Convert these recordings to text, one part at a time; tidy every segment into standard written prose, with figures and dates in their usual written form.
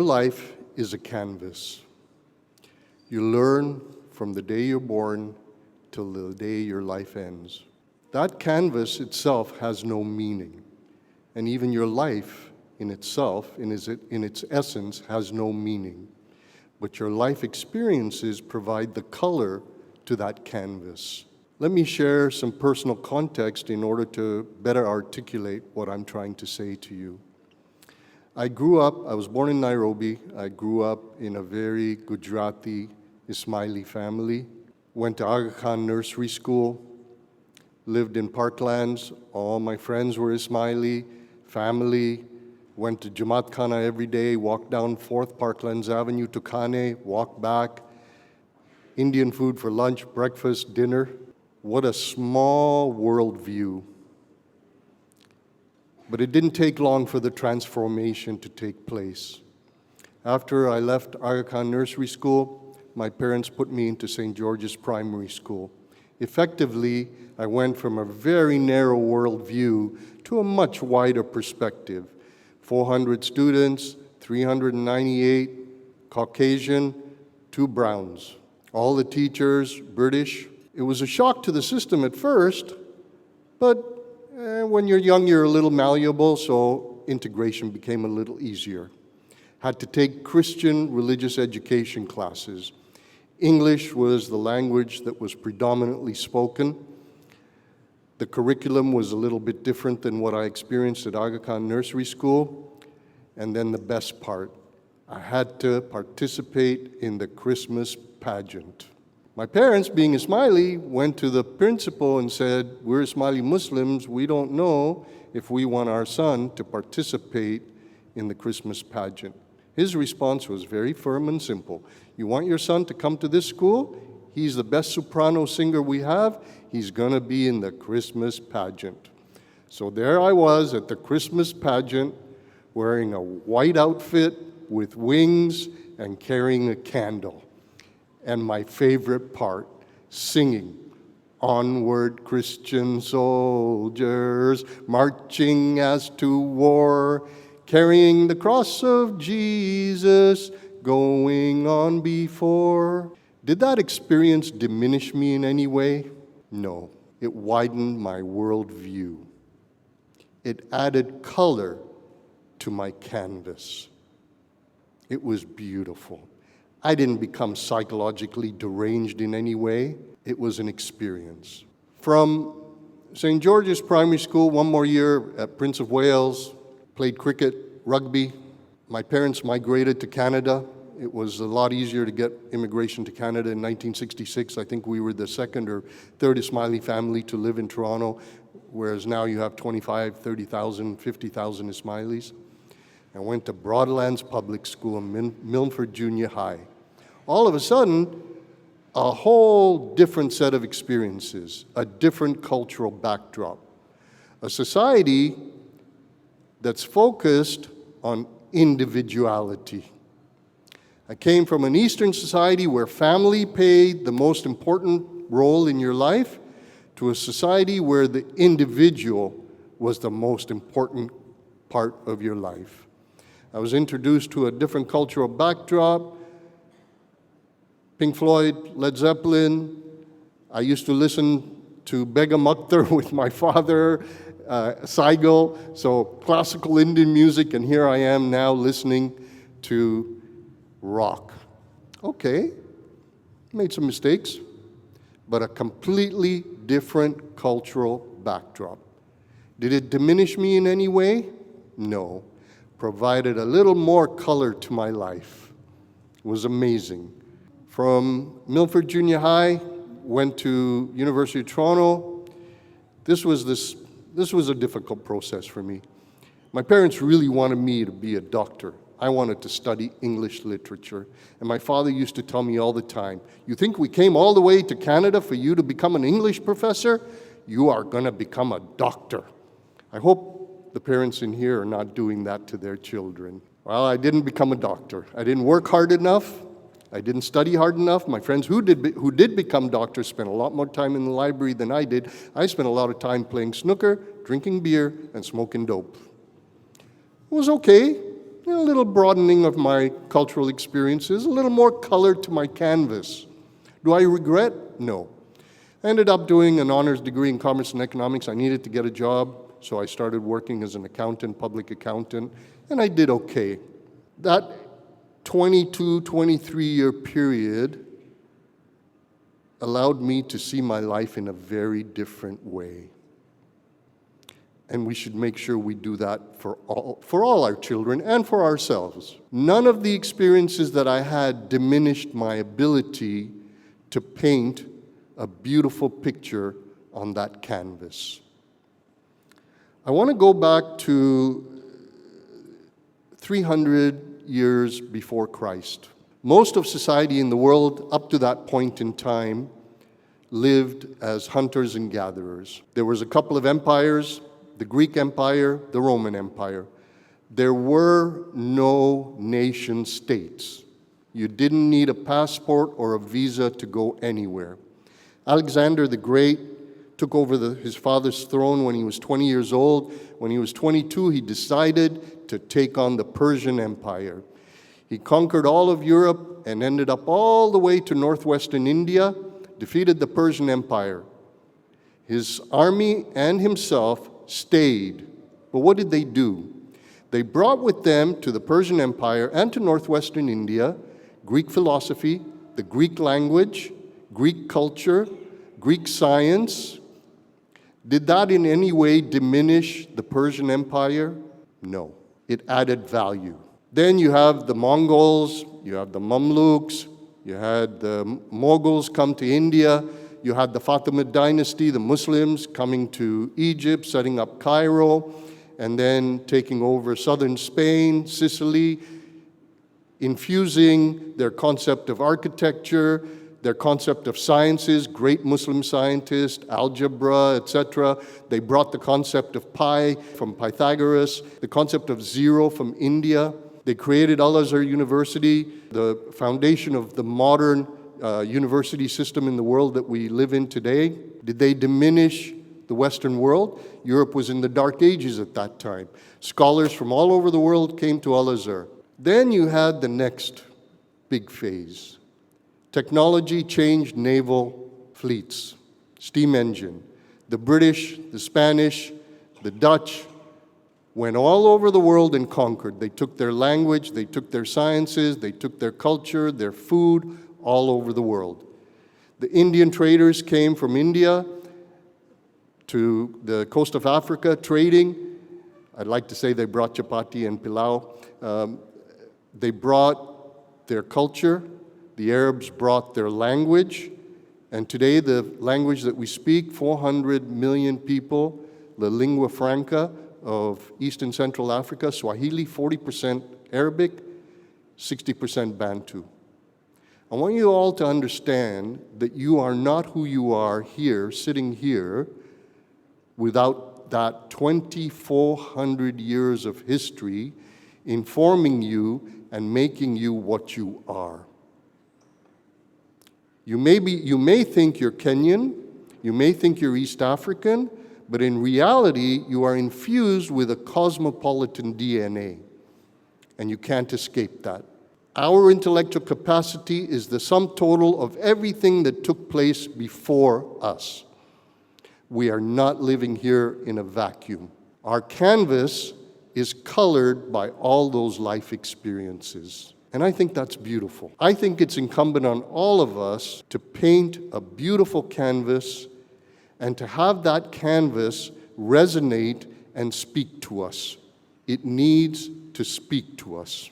life is a canvas. You learn from the day you're born till the day your life ends. That canvas itself has no meaning, and even your life in itself, in its essence, has no meaning. But your life experiences provide the color to that canvas. Let me share some personal context in order to better articulate what I'm trying to say to you. I was born in Nairobi. I grew up in a very Gujarati Ismaili family. Went to Aga Khan Nursery School, lived in Parklands. All my friends were Ismaili, family. Went to Jamaat Khana every day, walked down 4th Parklands Avenue to Khane, walked back. Indian food for lunch, breakfast, dinner. What a small worldview. But it didn't take long for the transformation to take place. After I left Aga Khan Nursery School, my parents put me into St. George's Primary School. Effectively, I went from a very narrow worldview to a much wider perspective. 400 students, 398 Caucasian, 2 Browns. All the teachers, British. It was a shock to the system at first, but when you're young, you're a little malleable, so integration became a little easier. Had to take Christian religious education classes. English was the language that was predominantly spoken. The curriculum was a little bit different than what I experienced at Aga Khan Nursery School. And then the best part, I had to participate in the Christmas pageant. My parents, being Ismaili, went to the principal and said, "We're Ismaili Muslims, we don't know if we want our son to participate in the Christmas pageant." His response was very firm and simple. "You want your son to come to this school? He's the best soprano singer we have. He's gonna be in the Christmas pageant." So there I was at the Christmas pageant, wearing a white outfit with wings and carrying a candle. And my favorite part, singing, "Onward, Christian soldiers, marching as to war, carrying the cross of Jesus, going on before." Did that experience diminish me in any way? No. It widened my worldview. It added color to my canvas. It was beautiful. I didn't become psychologically deranged in any way. It was an experience. From St. George's Primary School, one more year at Prince of Wales, played cricket, rugby. My parents migrated to Canada. It was a lot easier to get immigration to Canada in 1966. I think we were the 2nd or 3rd Ismaili family to live in Toronto, whereas now you have 25, 30,000, 50,000 Ismailis. I went to Broadlands Public School in Milford Junior High. All of a sudden, a whole different set of experiences, a different cultural backdrop, a society that's focused on individuality. I came from an Eastern society where family played the most important role in your life to a society where the individual was the most important part of your life. I was introduced to a different cultural backdrop. Pink Floyd, Led Zeppelin. I used to listen to Begum Akhtar with my father, Saigal, so classical Indian music, and here I am now listening to rock. Okay, made some mistakes, but a completely different cultural backdrop. Did it diminish me in any way? No. Provided a little more color to my life. It was amazing. From Milford Junior High, went to University of Toronto. This was a difficult process for me. My parents really wanted me to be a doctor. I wanted to study English literature. And my father used to tell me all the time, "You think we came all the way to Canada for you to become an English professor? You are gonna become a doctor." I hope the parents in here are not doing that to their children. Well, I didn't become a doctor. I didn't work hard enough. I didn't study hard enough. My friends who did become doctors spent a lot more time in the library than I did. I spent a lot of time playing snooker, drinking beer, and smoking dope. It was okay. a little broadening of my cultural experiences, a little more color to my canvas. Do I regret? No. I ended up doing an honors degree in commerce and economics. I needed to get a job, so I started working as an accountant, public accountant, and I did okay. That 22, 23-year period allowed me to see my life in a very different way. And we should make sure we do that for all our children and for ourselves. None of the experiences that I had diminished my ability to paint a beautiful picture on that canvas. I want to go back to 300 years before Christ. Most of society in the world up to that point in time lived as hunters and gatherers. There was a couple of empires, the Greek Empire, the Roman Empire. There were no nation states. You didn't need a passport or a visa to go anywhere. Alexander the Great took over his father's throne when he was 20 years old. When he was 22, he decided to take on the Persian Empire. He conquered all of Europe and ended up all the way to northwestern India, defeated the Persian Empire. His army and himself stayed. But what did they do? They brought with them to the Persian Empire and to northwestern India Greek philosophy, the Greek language, Greek culture, Greek science. Did that in any way diminish the Persian Empire? No. It added value. Then you have the Mongols, you have the Mamluks, you had the Mughals come to India, you had the Fatimid dynasty, the Muslims coming to Egypt, setting up Cairo, and then taking over southern Spain, Sicily, infusing their concept of architecture, their concept of sciences, great Muslim scientists, algebra, etc. They brought the concept of pi from Pythagoras, the concept of zero from India. They created Al-Azhar University, the foundation of the modern university system in the world that we live in today. Did they diminish the Western world? Europe was in the Dark Ages at that time. Scholars from all over the world came to Al-Azhar. Then you had the next big phase. Technology changed naval fleets, steam engine. The British, the Spanish, the Dutch went all over the world and conquered. They took their language, they took their sciences, they took their culture, their food, all over the world. The Indian traders came from India to the coast of Africa trading. I'd like to say they brought chapati and pilau. They brought their culture. The Arabs brought their language. And today the language that we speak, 400 million people, the lingua franca of East and Central Africa, Swahili, 40% Arabic, 60% Bantu. I want you all to understand that you are not who you are here, sitting here, without that 2,400 years of history informing you and making you what you are. You may think you're Kenyan, you may think you're East African, but in reality, you are infused with a cosmopolitan DNA, and you can't escape that. Our intellectual capacity is the sum total of everything that took place before us. We are not living here in a vacuum. Our canvas is colored by all those life experiences. And I think that's beautiful. I think it's incumbent on all of us to paint a beautiful canvas and to have that canvas resonate and speak to us. It needs to speak to us.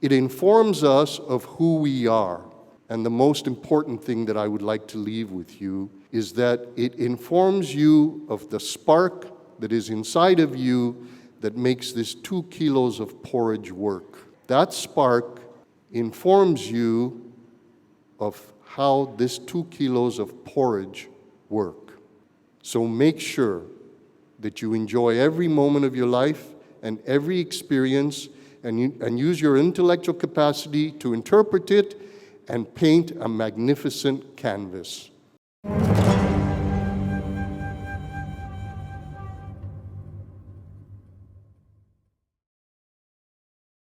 It informs us of who we are. And the most important thing that I would like to leave with you is that it informs you of the spark that is inside of you that makes this 2 kilos of porridge work. That spark informs you of how this 2 kilos of porridge work. So make sure that you enjoy every moment of your life and every experience and use your intellectual capacity to interpret it and paint a magnificent canvas.